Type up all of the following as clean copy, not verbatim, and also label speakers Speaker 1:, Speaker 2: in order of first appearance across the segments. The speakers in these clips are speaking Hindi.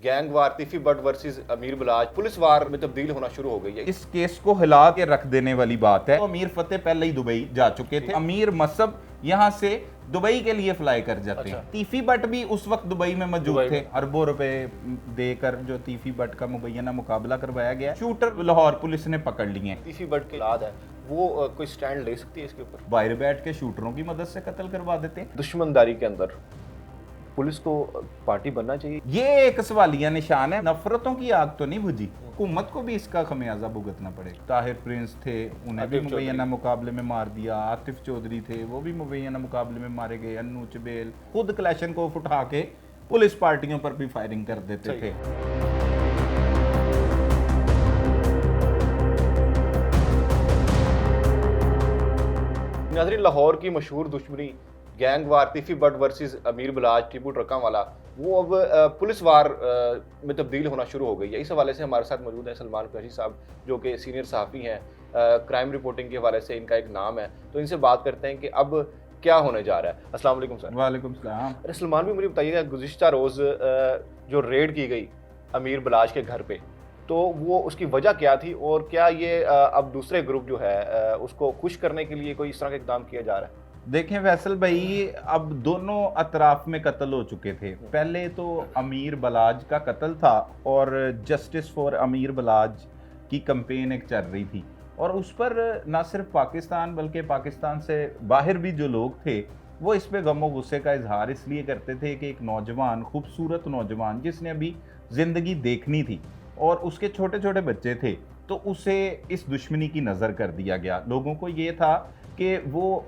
Speaker 1: गैंग वार तीफी बट वर्सेस अमीर बलाज पुलिस वार में तब्दील होना शुरू हो गई है।
Speaker 2: इस केस को हिला के रख देने वाली बात है। तो अमीर फतेह पहले ही दुबई जा चुके थे। अमीर मसब यहाँ से दुबई के लिए फ्लाई कर जाते हैं। तीफी बट भी उस वक्त दुबई में मौजूद थे। अरबों रुपए देकर जो तीफी बट का मुबैना मुकाबला करवाया गया, शूटर लाहौर पुलिस ने पकड़ लिए।
Speaker 1: तीफी बट के बाद है वो कोई स्टैंड ले सकती है इसके ऊपर?
Speaker 2: बाहर बैठ के शूटरों की मदद से कत्ल करवा देते हैं।
Speaker 1: दुश्मनदारी के अंदर पुलिस को पार्टी बनना चाहिए।
Speaker 2: ये एक सवालिया निशान है। नफरतों की आग तो नहीं बुझी, हुकूमत को भी इसका खमियाजा भुगतना पड़ेगा। ताहिर प्रिंस थे, उन्हें भी मुबैना मुकाबले में मार दिया। आतिफ चौधरी थे, वो भी मुबैना मुकाबले में मारे गए। अन्नू चबेल खुद क्लैशनकोफ उठा के पुलिस पार्टियों पर भी फायरिंग कर देते थे।
Speaker 1: नाज़रीन, लाहौर की मशहूर दुश्मनी गैंग वार तीफी बट वर्सेस अमीर बलाज टीपू ट्रकों वाला वो अब पुलिस वार में तब्दील होना शुरू हो गई है। इस हवाले से हमारे साथ मौजूद हैं सलमान कुरैशी साहब, जो कि सीनियर सहाफ़ी हैं। क्राइम रिपोर्टिंग के हवाले से इनका एक नाम है, तो इनसे बात करते हैं कि अब क्या होने जा रहा है। अस्सलाम वालेकुम सर।
Speaker 2: वालेकुम सलाम।
Speaker 1: अरे सलमान भी, मुझे बताइएगा, गुज़िश्ता रोज़ जो रेड की गई अमीर बलाज के घर पे, तो वो उसकी वजह क्या थी और क्या ये अब दूसरे ग्रुप जो है उसको खुश करने के लिए कोई इस तरह का इक़दाम किया जा रहा है?
Speaker 2: देखें फैसल भाई, अब दोनों अतराफ में कत्ल हो चुके थे। पहले तो अमीर बलाज का कत्ल था और जस्टिस फॉर अमीर बलाज की कंपेन एक चल रही थी, और उस पर ना सिर्फ पाकिस्तान बल्कि पाकिस्तान से बाहर भी जो लोग थे वो इस पे गम और गुस्से का इजहार इसलिए करते थे कि एक नौजवान, खूबसूरत नौजवान जिसने अभी ज़िंदगी देखनी थी और उसके छोटे छोटे बच्चे थे, तो उसे इस दुश्मनी की नज़र कर दिया गया। लोगों को ये था कि वो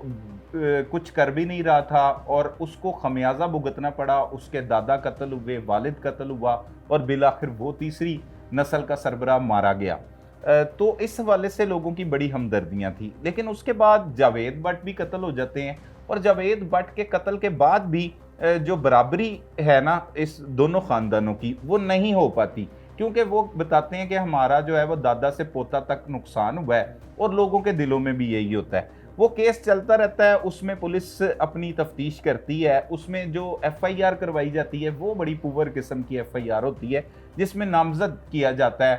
Speaker 2: कुछ कर भी नहीं रहा था और उसको खमियाजा भुगतना पड़ा। उसके दादा कत्ल हुए, वालिद कत्ल हुआ और बिलाखिर वो तीसरी नस्ल का सरबराह मारा गया। तो इस हवाले से लोगों की बड़ी हमदर्दियां थी। लेकिन उसके बाद जावेद भट्ट भी कत्ल हो जाते हैं, और जावेद भट्ट के कत्ल के बाद भी जो बराबरी है ना इस दोनों ख़ानदानों की, वो नहीं हो पाती, क्योंकि वो बताते हैं कि हमारा जो है वो दादा से पोता तक नुकसान हुआ है, और लोगों के दिलों में भी यही होता है। वो केस चलता रहता है, उसमें पुलिस अपनी तफ्तीश करती है। उसमें जो FIR करवाई जाती है वो बड़ी पुअर किस्म की FIR होती है, जिसमें नामजद किया जाता है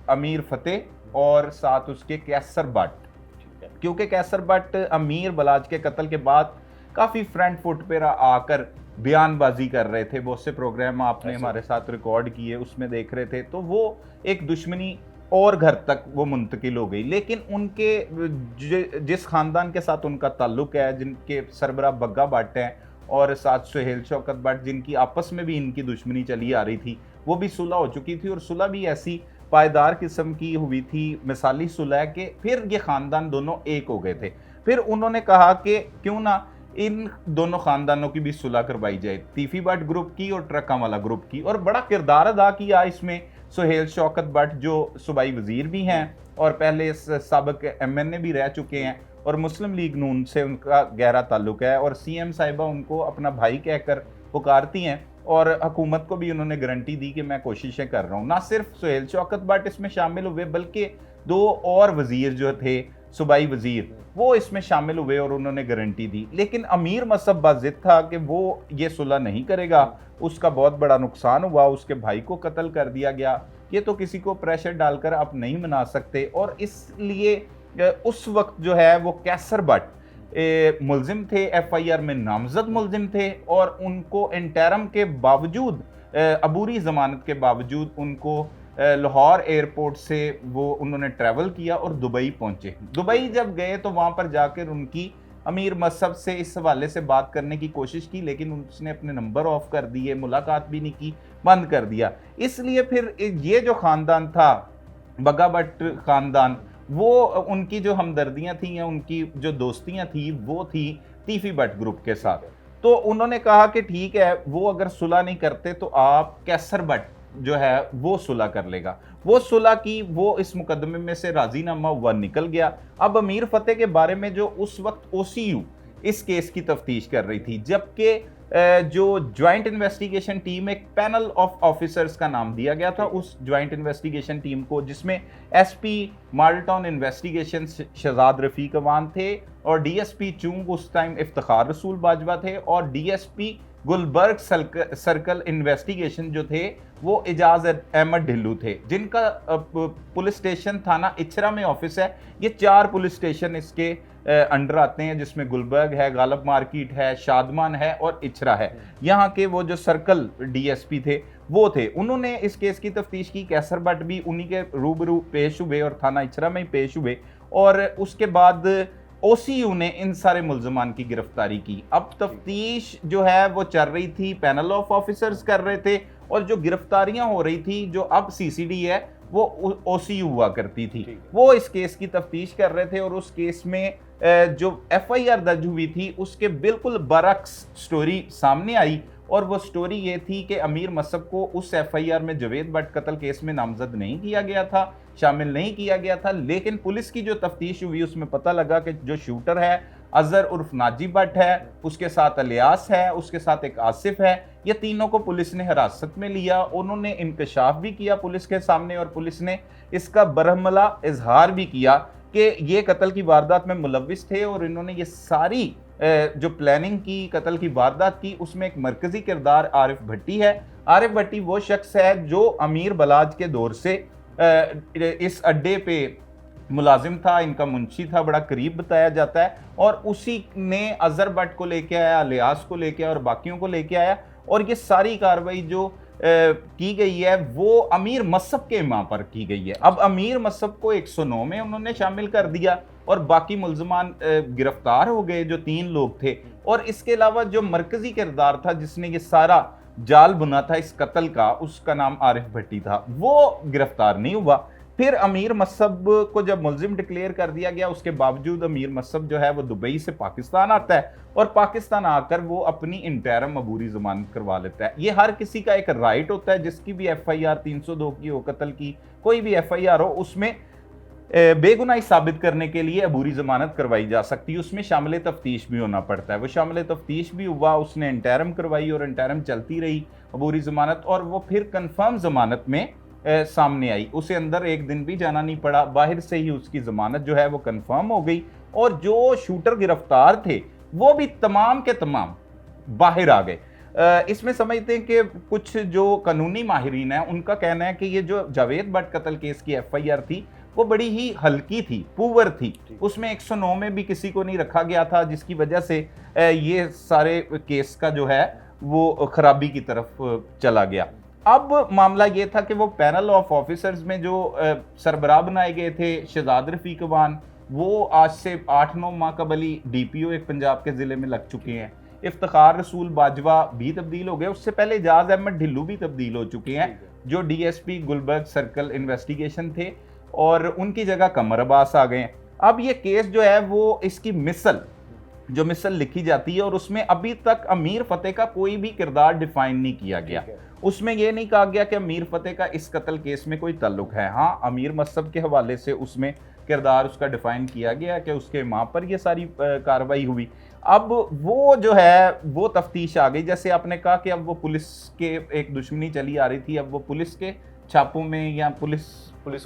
Speaker 2: अमीर फतेह और साथ उसके कैसर भट्ट। क्योंकि कैसर भट्ट अमीर बलाज के कत्ल के बाद काफ़ी फ्रंट फुट पर आकर बयानबाजी कर रहे थे। बहुत से प्रोग्राम आपने हमारे साथ रिकॉर्ड किए, उसमें देख रहे थे। तो वो एक दुश्मनी और घर तक वो मुंतकिल हो गई। लेकिन उनके जिस ख़ानदान के साथ उनका ताल्लुक़ है, जिनके सरबराह बग्गा भट्ट हैं और साथ सुहेल शौकत भट्ट, जिनकी आपस में भी इनकी दुश्मनी चली आ रही थी, वो भी सुलह हो चुकी थी। और सुलह भी ऐसी पायदार किस्म की हुई थी, मिसाली सुलह के फिर ये ख़ानदान दोनों एक हो गए थे। फिर उन्होंने कहा कि क्यों ना इन दोनों ख़ानदानों की भी सुलह करवाई जाए, तीफी भट्ट ग्रुप की और ट्रकावाला ग्रुप की। और बड़ा किरदार अदा किया इसमें सुहेल शौकत भट्ट, जो सूबाई वज़ीर भी हैं और पहले साबिक़ MNA भी रह चुके हैं, और मुस्लिम लीग नून से उनका गहरा ताल्लुक़ है, और CM साहिबा उनको अपना भाई कहकर पुकारती हैं, और हुकूमत को भी उन्होंने गारंटी दी कि मैं कोशिशें कर रहा हूँ। ना सिर्फ सुहेल शौकत भट्ट इसमें शामिल हुए, बल्कि 2 और वज़ीर जो थे, सूबाई वज़ीर, वो इसमें शामिल हुए और उन्होंने गारंटी दी। लेकिन अमीर मसब बाज़िद था कि वो ये सुलह नहीं करेगा, उसका बहुत बड़ा नुकसान हुआ, उसके भाई को कत्ल कर दिया गया, ये तो किसी को प्रेशर डालकर आप नहीं मना सकते। और इसलिए उस वक्त जो है वो कैसर भट्ट मुल्जिम थे, FIR में नामजद मुल्जिम थे, और उनको इंटरम के बावजूद, अबूरी ज़मानत के बावजूद, उनको लाहौर एयरपोर्ट से वो उन्होंने ट्रैवल किया और दुबई पहुंचे। दुबई जब गए तो वहाँ पर जाकर उनकी अमीर मसब से इस हवाले से बात करने की कोशिश की, लेकिन उसने अपने नंबर ऑफ कर दिए, मुलाकात भी नहीं की, बंद कर दिया। इसलिए फिर ये जो ख़ानदान था, बग्गा भट्ट ख़ानदान, वो उनकी जो हमदर्दियाँ थी या उनकी जो दोस्तियाँ थी वो थी तीफी भट्ट ग्रुप के साथ। तो उन्होंने कहा कि ठीक है, वो अगर सुलह नहीं करते तो आप कैसर भट्ट जो है वो सुलह कर लेगा। वो सुलह की, वो इस मुकदमे में से राजीनामा हुआ, निकल गया। अब अमीर फतेह के बारे में जो उस वक्त OCU इस केस की तफ्तीश कर रही थी, जबकि जो ज्वाइंट इन्वेस्टिगेशन टीम, एक पैनल ऑफ ऑफिसर्स का नाम दिया गया था उस ज्वाइंट इन्वेस्टिगेशन टीम को, जिसमें SP model town investigation Shahzad Rafiq Awan थे, और DSP चूंग उस टाइम इफ्तिखार रसूल बाजवा थे, और DSP गुलबर्ग सर्कल इन्वेस्टिगेशन जो थे वो एजाज अहमद ढिल्लू थे, जिनका पुलिस स्टेशन थाना इचरा में ऑफिस है। ये 4 पुलिस स्टेशन इसके अंडर आते हैं, जिसमें गुलबर्ग है, गालब मार्केट है, शादमान है और इचरा है। यहाँ के वो जो सर्कल डीएसपी थे वो थे, उन्होंने इस केस की तफ्तीश की। कैसर भट्ट भी उन्हीं के रूबरू पेश हुए और थाना इचरा में ही पेश हुए, और उसके बाद ओसीयू ने इन सारे मुल्जमान की गिरफ्तारी की। अब तफ्तीश जो है वो चल रही थी, पैनल ऑफ ऑफिसर्स कर रहे थे, और जो गिरफ्तारियां हो रही थी, जो अब सीसीडी है वो ओसीयू हुआ करती थी, वो इस केस की तफ्तीश कर रहे थे। और उस केस में जो एफआईआर दर्ज हुई थी उसके बिल्कुल बरक्स स्टोरी सामने आई, और वो स्टोरी ये थी कि अमीर मसब को उस एफआईआर में जावेद भट्ट कत्ल केस में नामजद नहीं किया गया था, शामिल नहीं किया गया था। लेकिन पुलिस की जो तफ्तीश हुई उसमें पता लगा कि जो शूटर है अजहर उर्फ नाजी भट्ट है, उसके साथ अलियास है, उसके साथ एक आसिफ है। ये तीनों को पुलिस ने हिरासत में लिया, उन्होंने इंकशाफ भी किया पुलिस के सामने, और पुलिस ने इसका बरहमला इजहार भी किया कि ये कत्ल की वारदात में मुलविस थे, और इन्होंने ये सारी जो प्लानिंग की, कत्ल की वारदात की, उसमें एक मरकजी किरदार आरिफ भट्टी है। आरिफ भट्टी वो शख्स है जो अमीर बलाज के दौर से इस अड्डे पे मुलाजिम था, इनका मुंशी था, बड़ा करीब बताया जाता है, और उसी ने अजहर भट्ट को लेके आया, अलियास को लेके आया और बाकियों को लेके आया। और ये सारी कार्रवाई जो की गई है वो अमीर मसब के इमाम पर की गई है। अब अमीर मसब को 109 में उन्होंने शामिल कर दिया, और बाकी मुल्जमान गिरफ्तार हो गए जो 3 लोग थे। और इसके अलावा जो मरकजी किरदार था जिसने ये सारा जाल बुना था इस कत्ल का, उसका नाम आरिफ भट्टी था, वो गिरफ्तार नहीं हुआ। फिर अमीर मसब को जब मुल्जिम डिक्लेयर कर दिया गया, उसके बावजूद अमीर मसब जो है वो दुबई से पाकिस्तान आता है, और पाकिस्तान आकर वो अपनी इंटरम अबूरी जमानत करवा लेता है। ये हर किसी का एक राइट होता है, जिसकी भी एफआईआर 302 की हो, कत्ल की कोई भी एफआईआर हो, उसमें बेगुनाही साबित करने के लिए अबूरी जमानत करवाई जा सकती है। उसमें शामिल तफ्तीश भी होना पड़ता है। वो शामिल तफ्तीश भी हुआ, उसने इंटरम करवाई और इंटरम चलती रही अबूरी जमानत, और वो फिर कन्फर्म जमानत में सामने आई। उसे अंदर एक दिन भी जाना नहीं पड़ा, बाहर से ही उसकी जमानत जो है वो कन्फर्म हो गई। और जो शूटर गिरफ्तार थे वो भी तमाम के तमाम बाहर आ गए। इसमें समझते हैं कि कुछ जो कानूनी माहिरीन हैं उनका कहना है कि ये जो जावेद भट्ट कत्ल केस की एफआईआर थी वो बड़ी ही हल्की थी, पुअर थी, उसमें 109 में भी किसी को नहीं रखा गया था, जिसकी वजह से ये सारे केस का जो है वो खराबी की तरफ चला गया। अब मामला ये था कि वो पैनल ऑफ ऑफिसर्स में जो सरबराह बनाए गए थे शहजाद रफीक अवान, वो आज से 8-9 माह कबल ही डीपीओ एक पंजाब के ज़िले में लग चुके हैं। इफ्तिखार रसूल बाजवा भी तब्दील हो गए, उससे पहले एजाज अहमद ढिल्लू भी तब्दील हो चुके हैं जो डीएसपी गुलबर्ग सर्कल इन्वेस्टिगेशन थे, और उनकी जगह कमर अब्बास आ गए। अब ये केस जो है वो इसकी मिसल लिखी जाती है, और उसमें अभी तक अमीर फतेह का कोई भी किरदार डिफाइन नहीं किया गया। उसमें यह नहीं कहा गया कि अमीर फतेह का इस कत्ल केस में कोई ताल्लुक है। हाँ, अमीर मसब के हवाले से उसमें किरदार उसका डिफाइन किया गया कि उसके माँ पर यह सारी कार्रवाई हुई। अब वो जो है वो तफ्तीश आ गई, जैसे आपने कहा कि अब वो पुलिस के एक दुश्मनी चली आ रही थी, अब वो पुलिस के छापों में या पुलिस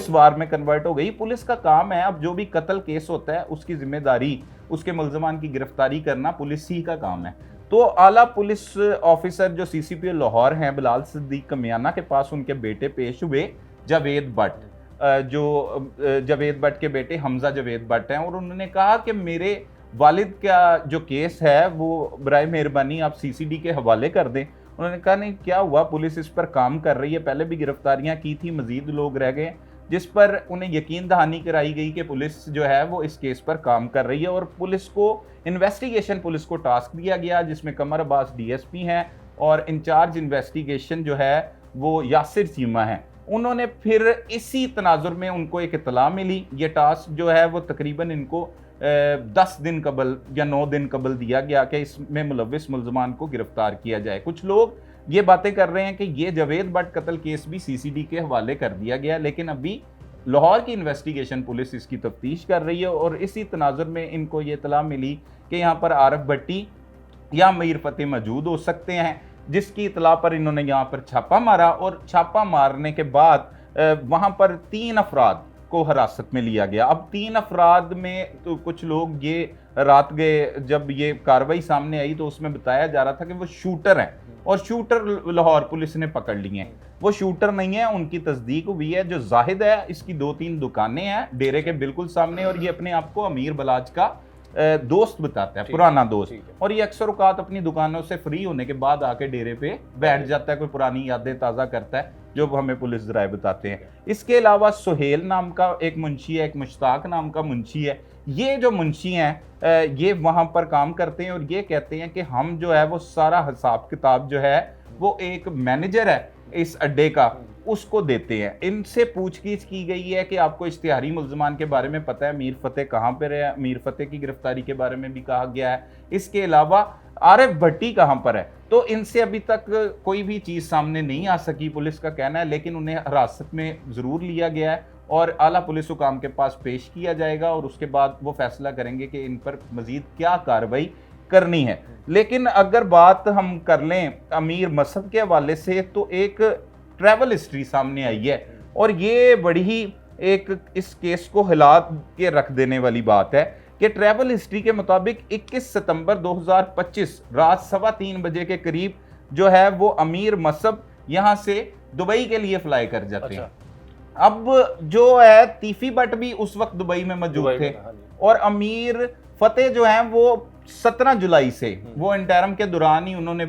Speaker 2: वार में कन्वर्ट हो गई। पुलिस का काम है, अब जो भी कत्ल केस होता है उसकी जिम्मेदारी, उसके मुल्जमान की गिरफ्तारी करना पुलिस ही का काम है। तो आला पुलिस ऑफिसर जो सीसीपी लाहौर हैं बिलाल सिद्दीक कमियाना के पास उनके बेटे पेश हुए जावेद भट्ट, जो जावेद भट्ट के बेटे हमजा जावेद भट्ट हैं, और उन्होंने कहा कि मेरे वालिद का जो केस है वो बराए मेहरबानी आप सीसीडी के हवाले कर दें। उन्होंने कहा नहीं, क्या हुआ, पुलिस इस पर काम कर रही है, पहले भी गिरफ्तारियां की थी, मजीद लोग रह गए, जिस पर उन्हें यकीन दहानी कराई गई कि पुलिस जो है वो इस केस पर काम कर रही है। और पुलिस को इन्वेस्टिगेशन पुलिस को टास्क दिया गया, जिसमें कमर अब्बास डीएसपी हैं और इंचार्ज इन्वेस्टिगेशन जो है वो यासिर चीमा हैं। उन्होंने फिर इसी तनाजुर में उनको एक इतला मिली, ये टास्क जो है वो तकरीबन इनको 10 दिन कबल या 9 दिन कबल दिया गया कि इसमें मुलविस मुल्जमान को गिरफ्तार किया जाए। कुछ लोग ये बातें कर रहे हैं कि ये जावेद भट्ट कत्ल केस भी सीसीडी के हवाले कर दिया गया, लेकिन अभी लाहौर की इन्वेस्टिगेशन पुलिस इसकी तफ्तीश कर रही है। और इसी तनाजुर में इनको ये इतला मिली कि यहाँ पर आरिफ भट्टी या अमीर फतेह मौजूद हो सकते हैं, जिसकी इतला पर इन्होंने यहाँ पर छापा मारा। और छापा मारने के बाद वहाँ पर 3 अफराद को हिरासत में लिया गया। अब 3 अफराद में तो कुछ लोग ये रात गए, जब ये कार्रवाई सामने आई तो उसमें बताया जा रहा था कि वो शूटर हैं, और शूटर लाहौर पुलिस ने पकड़ लिए हैं। वो शूटर नहीं है, उनकी तस्दीक हुई है। जो जाहिद है, इसकी 2-3 दुकानें हैं डेरे के बिल्कुल सामने, और ये अपने आप को अमीर बलाज का दोस्त बताता है, पुराना दोस्त। और ये अक्सर औकात अपनी दुकानों से फ्री होने के बाद आके डेरे पे बैठ जाता है, कोई पुरानी यादें ताज़ा करता है, जो हमें पुलिस जराए बताते हैं। इसके अलावा सुहेल नाम का एक मुंशी है, एक मुश्ताक नाम का मुंशी है। ये जो मुंशी हैं ये वहाँ पर काम करते हैं, और ये कहते हैं कि हम जो है वो सारा हिसाब किताब जो है वो एक मैनेजर है इस अड्डे का, उसको देते हैं। इनसे पूछगिछ की गई है कि आपको इश्तिहारी मुल्ज़मान के बारे में पता है, मीर फतेह कहाँ पर है, मीर फतेह की गिरफ्तारी के बारे में भी कहा गया है। इसके अलावा आरिफ भट्टी कहाँ पर है, तो इनसे अभी तक कोई भी चीज़ सामने नहीं आ सकी, पुलिस का कहना है। लेकिन उन्हें हिरासत में ज़रूर लिया गया है और आला पुलिस हुकाम के पास पेश किया जाएगा, और उसके बाद वो फैसला करेंगे कि इन पर मज़ीद क्या कार्रवाई करनी है। लेकिन अगर बात हम कर लें अमीर मसहब के हवाले से, तो एक ट्रैवल हिस्ट्री सामने आई है, और ये बड़ी ही एक इस केस को हिला के रख देने वाली बात है कि ट्रैवल हिस्ट्री के मुताबिक 21 सितंबर 2025 रात 3:15 बजे के करीब जो है वो अमीर मसहब यहाँ से दुबई के लिए फ्लाई कर जाते हैं। अब जो है तीफी बट भी उस वक्त दुबई में मौजूद थे, और अमीर फतेह जो हैं वो 17 जुलाई से, वो इंटरम के दौरान ही उन्होंने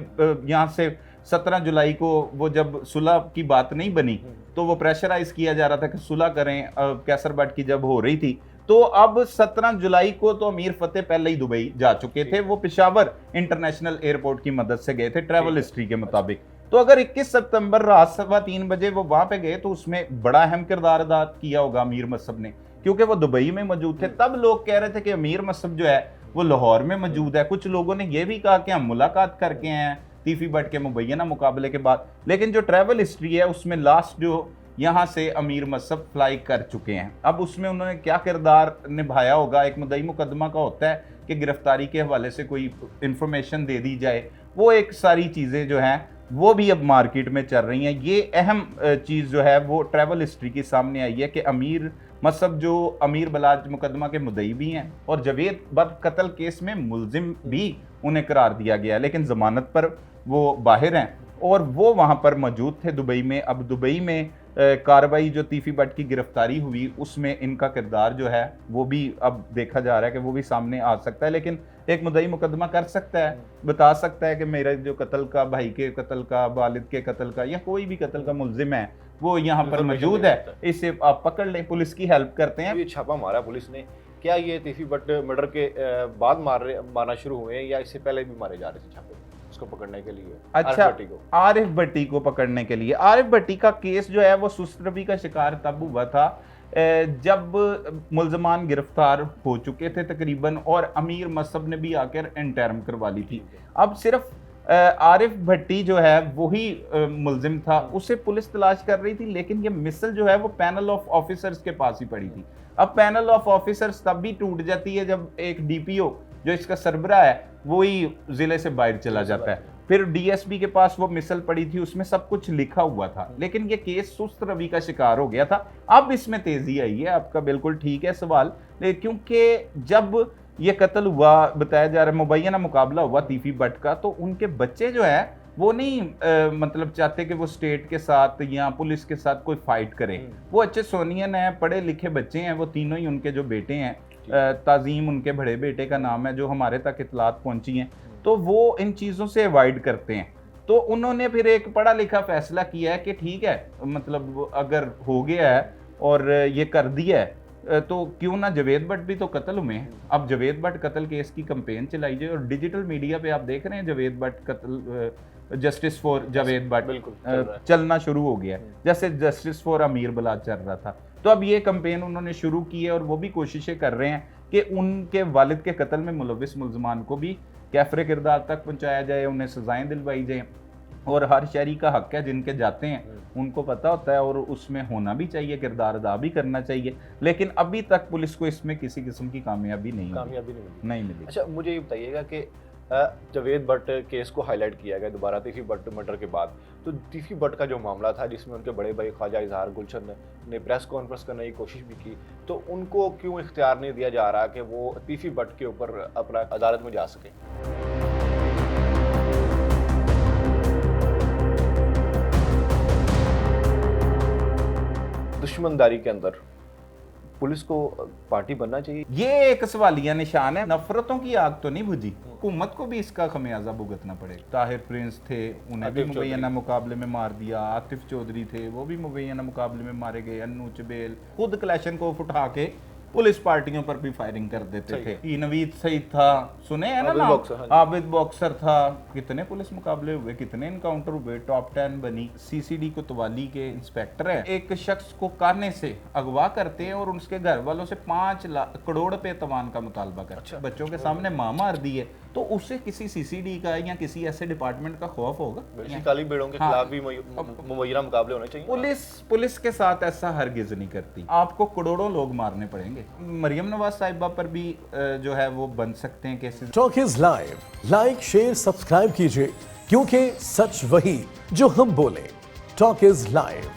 Speaker 2: यहाँ से 17 जुलाई को, वो जब सुलह की बात नहीं बनी तो वो प्रेशराइज किया जा रहा था कि सुलह करें, कैसर बट की जब हो रही थी, तो अब 17 जुलाई को तो अमीर फतेह पहले ही दुबई जा चुके थे। वो पेशावर इंटरनेशनल एयरपोर्ट की मदद से गए थे ट्रैवल हिस्ट्री के मुताबिक। तो अगर 21 सितंबर रात 3:15 बजे वो वहां पे गए, तो उसमें बड़ा अहम किरदार अदा किया होगा अमीर मसहब ने, क्योंकि वो दुबई में मौजूद थे। तब लोग कह रहे थे कि अमीर मसहब जो है वो लाहौर में मौजूद है। कुछ लोगों ने यह भी कहा कि हम मुलाकात करके हैं तीफी बट के मुबैना मुकाबले के बाद। लेकिन जो ट्रैवल हिस्ट्री है उसमें लास्ट जो यहाँ से अमीर मसहब फ्लाई कर चुके हैं। अब उसमें उन्होंने क्या किरदार निभाया होगा, एक मुद्दई मुकदमा का होता है कि गिरफ्तारी के हवाले से कोई इंफॉर्मेशन दे दी जाए, वो एक सारी चीज़ें जो हैं वो भी अब मार्केट में चल रही हैं। ये अहम चीज़ जो है वो ट्रैवल हिस्ट्री की सामने आई है कि अमीर मसहब जो अमीर बलाज मुकदमा के मुद्दई भी हैं, और जवेद बट कत्ल केस में मुलजिम भी उन्हें करार दिया गया, लेकिन ज़मानत पर वो बाहर हैं, और वो वहाँ पर मौजूद थे दुबई में। अब दुबई में कार्रवाई जो तीफी बट की गिरफ्तारी हुई, उसमें इनका किरदार जो है वो भी अब देखा जा रहा है कि वो भी सामने आ सकता है। लेकिन एक मुद्दई मुकदमा कर सकता है, बता सकता है कि मेरा जो कत्ल का, भाई के कत्ल का, वालिद के कत्ल का, या कोई भी कत्ल का मुलजिम है वो यहाँ पर मौजूद है, इसे आप पकड़ लें, पुलिस की हेल्प करते हैं।
Speaker 1: ये छापा मारा पुलिस ने, क्या ये तीफी बट मर्डर के बाद मारना शुरू हुए हैं या इससे पहले भी मारे जा रहे थे छापे उसको पकड़ने के लिए?
Speaker 2: अच्छा, आरिफ भट्टी को पकड़ने के लिए। आरिफ भट्टी का केस जो है वो सुस्तरबी का शिकार तब हुआ था जब मुल्ज़मान गिरफ्तार हो चुके थे तकरीबन, और अमीर मसहब ने भी आकर इंटरम करवा ली थी। अब सिर्फ आरिफ भट्टी जो है वही मुल्जिम था, उसे पुलिस तलाश कर रही थी, लेकिन ये मिसल जो है वो पैनल ऑफ ऑफिसर्स के पास ही पड़ी थी। अब पैनल ऑफ ऑफिसर्स तब भी टूट जाती है जब एक डीपीओ जो इसका सरबरा है वही जिले से बाहर चला जाता है। फिर डीएसपी के पास वो मिसल पड़ी थी, उसमें सब कुछ लिखा हुआ था, लेकिन ये केस सुस्त रवि का शिकार हो गया था। अब इसमें तेजी आई है, आपका बिल्कुल ठीक है सवाल, क्योंकि जब ये कत्ल हुआ, बताया जा रहा है मुबैना मुकाबला हुआ तीफी बट का, तो उनके बच्चे जो है वो नहीं मतलब चाहते कि वो स्टेट के साथ या पुलिस के साथ कोई फाइट करें। वो अच्छे सोनियन हैं, पढ़े लिखे बच्चे हैं, वो तीनों ही उनके जो बेटे हैं, ताजीम उनके बड़े बेटे का नाम है, जो हमारे तक इतलात पहुंची हैं, तो वो इन चीज़ों से अवॉइड करते हैं। तो उन्होंने फिर एक पढ़ा लिखा फैसला किया है कि ठीक है, मतलब अगर हो गया है और ये कर दिया है तो क्यों ना जवेद बट भी तो कत्ल हुए हैं। अब जवेद बट कत्ल केस की कंपेन चलाई जाए, और डिजिटल मीडिया पे आप देख रहे हैं जवेद बट कत्ल, जस्टिस फॉर जवेद बट बिल्कुल चलना शुरू हो गया, जैसे जस्टिस फॉर अमीर बलाज चल रहा था। तो अब ये कंपेन उन्होंने शुरू की है, और वो भी कोशिशें कर रहे हैं कि उनके वालिद के कत्ल में मुलविस मुल्ज़मान को भी कैफरे किरदार तक पहुँचाया जाए, उन्हें सजाएँ दिलवाई जाए। और हर शहरी का हक है, जिनके जाते हैं उनको पता होता है, और उसमें होना भी चाहिए, किरदार अदा भी करना चाहिए। लेकिन अभी तक पुलिस को इसमें किसी किस्म की कामयाबी नहीं मिली।
Speaker 1: अच्छा, मुझे ये बताइएगा कि जवेद बट केस को हाईलाइट किया गया दोबारा तीफी बट मर्डर के बाद, तो तीफी भट्ट का जो मामला था जिसमें उनके बड़े भाई ख्वाजा इजहार गुलशन ने प्रेस कॉन्फ्रेंस करने की कोशिश भी की, तो उनको क्यों इख्तियार नहीं दिया जा रहा कि वो तीफी भट्ट के ऊपर अपना अदालत में जा सके? दुश्मनदारी के अंदर पुलिस को पार्टी बनना चाहिए।
Speaker 2: ये एक सवालिया निशान है। नफरतों की आग तो नहीं बुझी, हुकूमत को भी इसका खमियाजा भुगतना पड़ेगा। ताहिर प्रिंस थे, उन्हें भी मुबैना मुकाबले में मार दिया। आतिफ चौधरी थे, वो भी मुबैना मुकाबले में मारे गए। अन्नू चबेल खुद कलेशनकोफ उठा के पुलिस पार्टियों पर भी फायरिंग कर देते थे। नवीद सईद था, सुने हैं ना नाम, आबिद बॉक्सर था। कितने पुलिस मुकाबले हुए, कितने इनकाउंटर हुए, टॉप 10 बनी। सीसीडी कोतवाली के इंस्पेक्टर हैं, एक शख्स को काने से अगवा करते हैं और उसके घर वालों से 5 करोड़ रुपए तवान का मुतालबा करते हैं। बच्चों के सामने मां मार दी है, तो उससे किसी सीसीडी का या किसी ऐसे डिपार्टमेंट का खौफ होगा?
Speaker 1: काली बेड़ों के खिलाफ भी मुबैना मुकाबले होने चाहिए।
Speaker 2: पुलिस के साथ ऐसा हरगिज नहीं करती। आपको करोड़ों लोग मारने पड़ेंगे। मरियम नवाज साहिबा पर भी जो है वो बन सकते हैं cases.
Speaker 3: Talk is live, like share subscribe कीजिए, क्योंकि सच वही जो हम बोले। Talk is live.